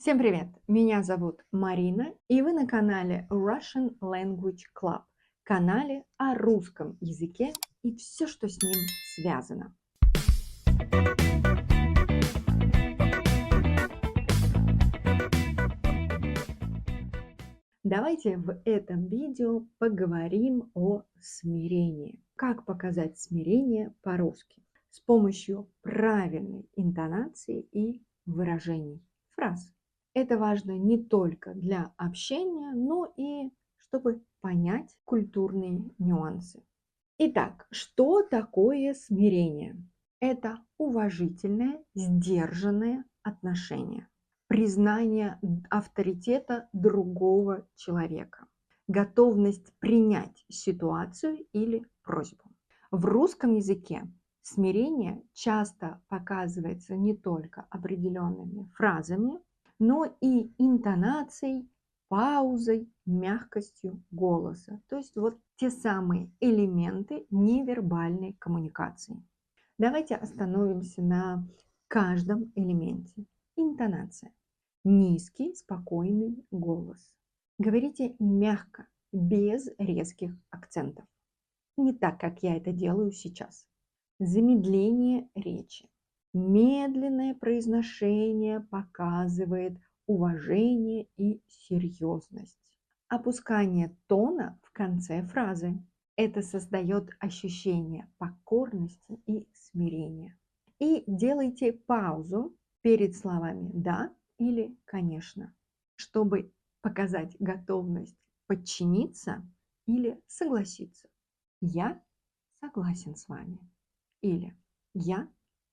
Всем привет! Меня зовут Марина, и вы на канале Russian Language Club, канале о русском языке и все, что с ним связано. Давайте в этом видео поговорим о смирении. Как показать смирение по-русски? С помощью правильной интонации и выражений, фраз. Это важно не только для общения, но и чтобы понять культурные нюансы. Итак, что такое смирение? Это уважительное, сдержанное отношение, признание авторитета другого человека, готовность принять ситуацию или просьбу. В русском языке смирение часто показывается не только определенными фразами, но и интонацией, паузой, мягкостью голоса. То есть вот те самые элементы невербальной коммуникации. Давайте остановимся на каждом элементе. Интонация. Низкий, спокойный голос. Говорите мягко, без резких акцентов. Не так, как я это делаю сейчас. Замедление речи. Медленное произношение показывает уважение и серьезность. Опускание тона в конце фразы. Это создает ощущение покорности и смирения. И делайте паузу перед словами «да» или «конечно», чтобы показать готовность подчиниться или согласиться. Я согласен с вами. Или я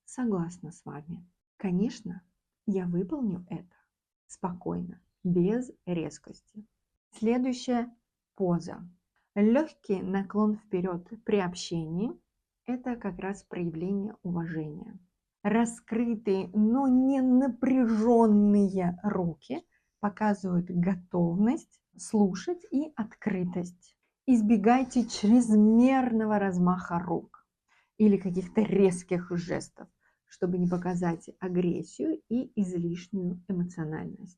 согласна с вами. Конечно, я выполню это спокойно, без резкости. Следующая поза. Легкий наклон вперед при общении – это как раз проявление уважения. Раскрытые, но не напряженные руки показывают готовность слушать и открытость. Избегайте чрезмерного размаха рук или каких-то резких жестов, чтобы не показать агрессию и излишнюю эмоциональность.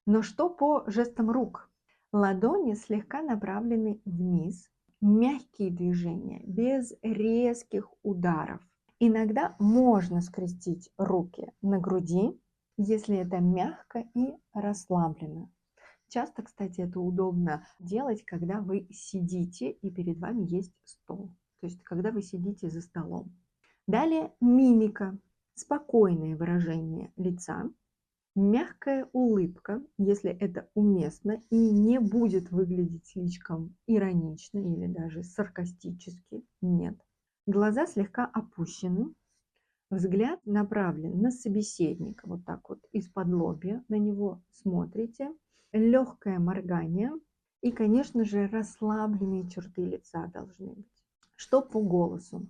Но что по жестам рук? Ладони слегка направлены вниз, мягкие движения, без резких ударов. Иногда можно скрестить руки на груди, если это мягко и расслаблено. Часто, кстати, это удобно делать, когда вы сидите и перед вами есть стол. То есть, когда вы сидите за столом. Далее мимика, спокойное выражение лица, мягкая улыбка, если это уместно и не будет выглядеть слишком иронично или даже саркастически. Нет. Глаза слегка опущены, взгляд направлен на собеседника, вот так вот из-под лобья на него смотрите. Легкое моргание и, конечно же, расслабленные черты лица должны быть. Что по голосу?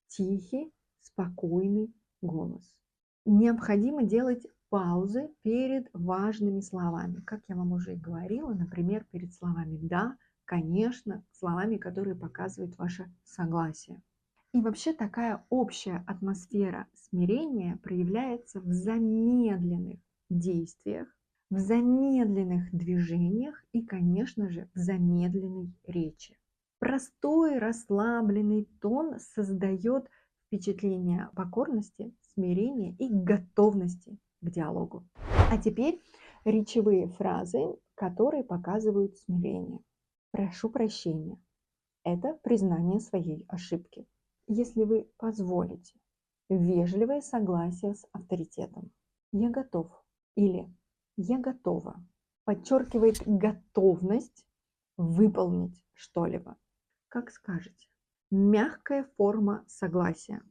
Тихий, спокойный голос. Необходимо делать паузы перед важными словами. Как я вам уже и говорила, например, перед словами «да», «конечно», словами, которые показывают ваше согласие. И вообще такая общая атмосфера смирения проявляется в замедленных действиях, в замедленных движениях и, конечно же, в замедленной речи. Простой, расслабленный тон создает впечатление покорности, смирения и готовности к диалогу. А теперь речевые фразы, которые показывают смирение. Прошу прощения. Это признание своей ошибки. Если вы позволите, вежливое согласие с авторитетом. Я готов или я готова. Подчеркивает готовность выполнить что-либо. Как скажете. Мягкая форма согласия.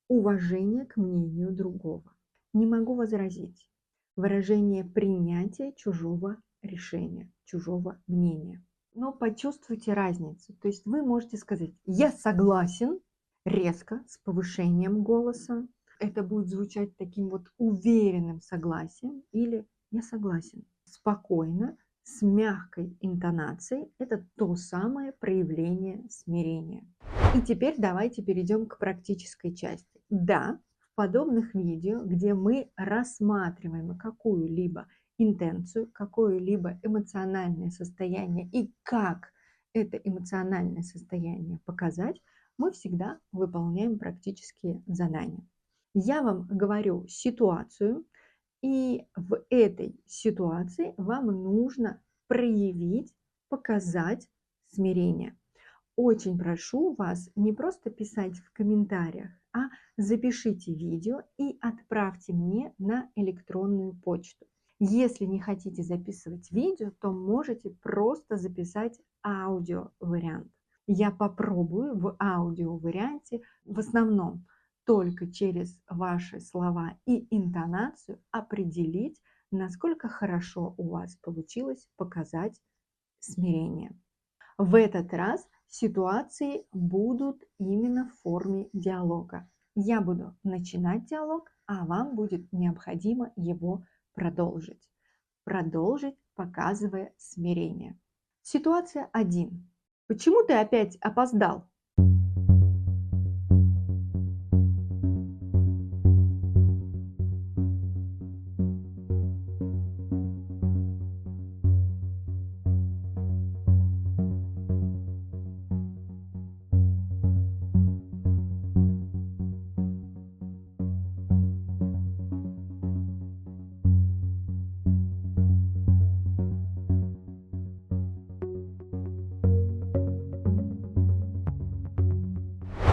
Уважение к мнению другого. Не могу возразить. Выражение принятия чужого решения, чужого мнения. Но почувствуйте разницу. То есть вы можете сказать «я согласен» резко, с повышением голоса. Это будет звучать таким вот уверенным согласием. Или «я согласен» спокойно, с мягкой интонацией. Это то самое проявление смирения. И теперь давайте перейдем к практической части. Да, в подобных видео, где мы рассматриваем какую-либо интенцию, какое-либо эмоциональное состояние и как это эмоциональное состояние показать, мы всегда выполняем практические задания. Я вам говорю ситуацию, и в этой ситуации вам нужно проявить, показать смирение. Очень прошу вас не просто писать в комментариях, а запишите видео и отправьте мне на электронную почту. Если не хотите записывать видео, то можете просто записать аудиовариант. Я попробую в аудиоварианте в основном только через ваши слова и интонацию определить, насколько хорошо у вас получилось показать смирение. В этот раз ситуации будут именно в форме диалога. Я буду начинать диалог, а вам будет необходимо его продолжить. Продолжить, показывая смирение. Ситуация 1. Почему ты опять опоздал?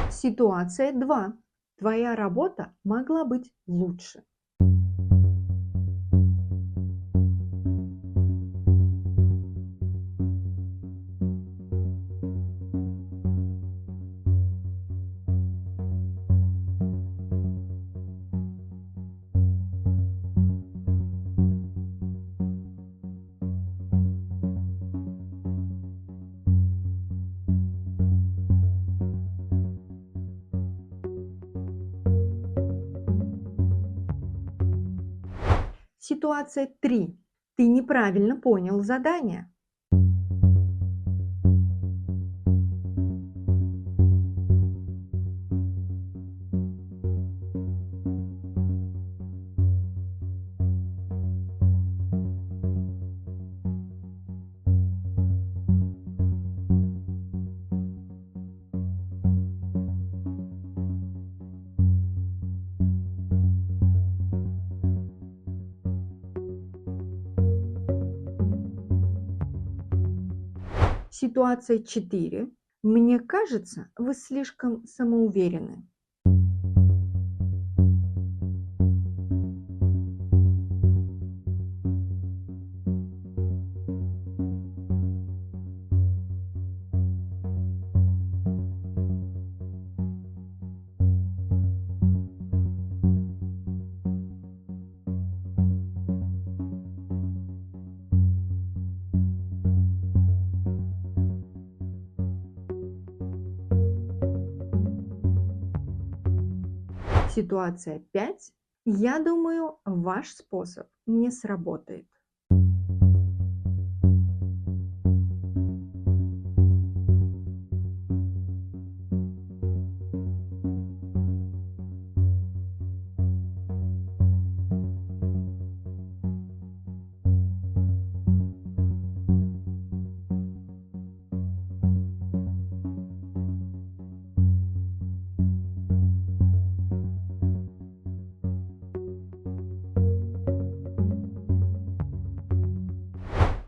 Ситуация 2. Твоя работа могла быть лучше. Ситуация 3. Ты неправильно понял задание. Ситуация 4. Мне кажется, вы слишком самоуверены. Ситуация 5. Я думаю, ваш способ не сработает.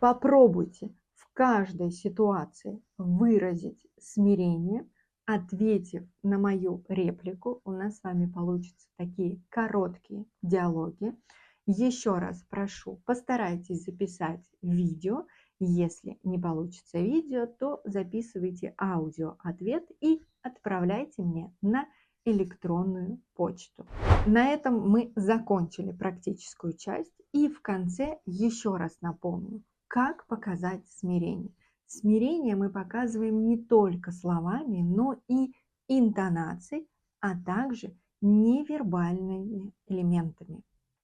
Попробуйте в каждой ситуации выразить смирение, ответив на мою реплику. У нас с вами получатся такие короткие диалоги. Еще раз прошу, постарайтесь записать видео. Если не получится видео, то записывайте аудио-ответ и отправляйте мне на электронную почту. На этом мы закончили практическую часть. И в конце еще раз напомню, как показать смирение. Смирение мы показываем не только словами, но и интонацией, а также невербальными элементами.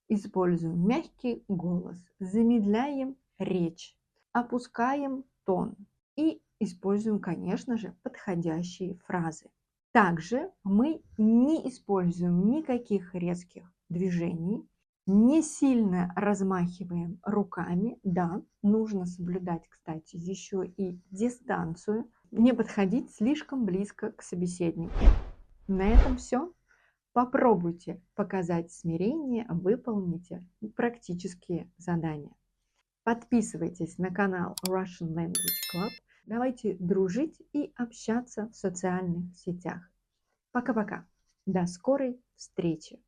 Используем мягкий голос, замедляем речь, опускаем тон и используем, конечно же, подходящие фразы. Также мы не используем никаких резких движений, Не сильно размахиваем руками. Да, нужно соблюдать, кстати, еще и дистанцию. Не подходить слишком близко к собеседнику. На этом все. Попробуйте показать смирение, выполните практические задания. Подписывайтесь на канал Russian Language Club. Давайте дружить и общаться в социальных сетях. Пока-пока. До скорой встречи.